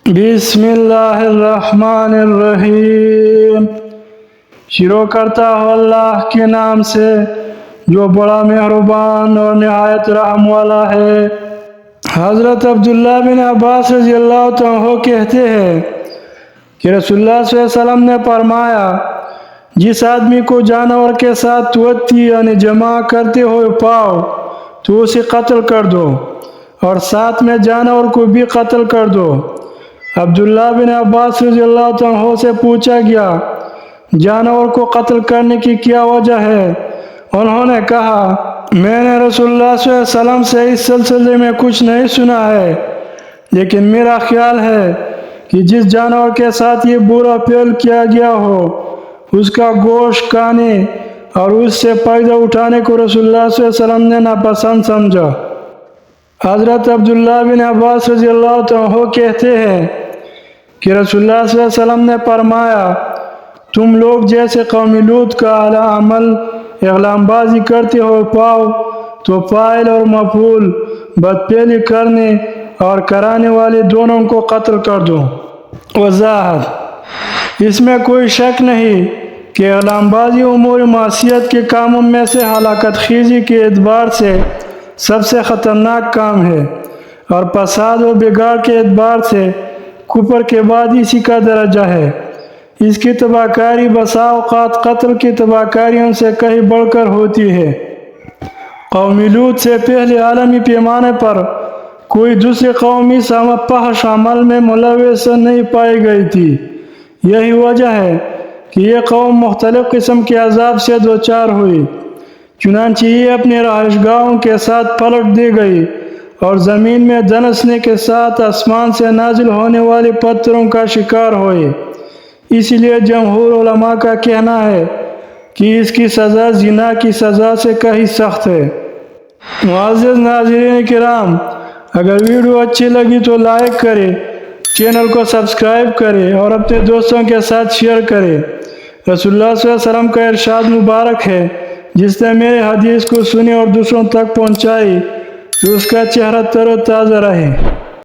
بسم اللہ الرحمن الرحیم۔ شروع کرتا ہوں اللہ کے نام سے جو بڑا مہربان اور نہایت رحم والا ہے۔ حضرت عبداللہ بن عباس رضی اللہ عنہ کہتے ہیں کہ رسول اللہ صلی اللہ علیہ وسلم نے فرمایا، جس آدمی کو جانور کے ساتھ توتی یعنی جمع کرتے ہوئے پاؤ تو اسے قتل کر دو، اور ساتھ میں جانور کو بھی قتل کر دو۔ عبداللہ بن عباس رضی اللہ عنہ سے پوچھا گیا، جانور کو قتل کرنے کی کیا وجہ ہے؟ انہوں نے کہا، میں نے رسول اللہ صلی اللہ علیہ وسلم سے اس سلسلے میں کچھ نہیں سنا ہے، لیکن میرا خیال ہے کہ جس جانور کے ساتھ یہ برا فعل کیا گیا ہو اس کا گوشت کھانے اور اس سے فائدہ اٹھانے کو رسول اللہ صلی اللہ علیہ وسلم نے ناپسند سمجھا۔ حضرت عبداللہ بن عباس رضی اللہ عنہ کہتے ہیں کہ رسول اللہ صلی اللہ علیہ وسلم نے فرمایا، تم لوگ جیسے قوم لوط کا اعلی عمل اعلام بازی کرتے ہوئے پاؤ تو فاعل اور مفعول بدفعلی کرنے اور کرانے والے دونوں کو قتل کر دو۔ وضاحت: اس میں کوئی شک نہیں کہ اعلام بازی امور معصیت کے کاموں میں سے ہلاکت خیزی کے اعتبار سے سب سے خطرناک کام ہے، اور فساد و بگاڑ کے اعتبار سے کفر کے بعد اسی کا درجہ ہے۔ اس کی تباہ کاری بسا اوقات قتل کی تباہ کاریوں سے کہیں بڑھ کر ہوتی ہے۔ قوم لوط سے پہلے عالمی پیمانے پر کوئی دوسری قوم اس فحش عمل میں ملوث نہیں پائی گئی تھی۔ یہی وجہ ہے کہ یہ قوم مختلف قسم کے عذاب سے دوچار ہوئی، چنانچہ یہ اپنے رہائش گاہوں کے ساتھ پلٹ دی گئی اور زمین میں دنسنے کے ساتھ آسمان سے نازل ہونے والے پتھروں کا شکار ہوئے۔ اس لیے جمہور علماء کا کہنا ہے کہ اس کی سزا زنا کی سزا سے کہیں سخت ہے۔ معزز ناظرین کرام، اگر ویڈیو اچھی لگی تو لائک کریں، چینل کو سبسکرائب کریں اور اپنے دوستوں کے ساتھ شیئر کریں۔ رسول اللہ صلی اللہ علیہ وسلم کا ارشاد مبارک ہے، جس نے میرے حدیث کو سنی اور دوسروں تک پہنچائی تو اس کا چہرہ تر و تازہ رہے۔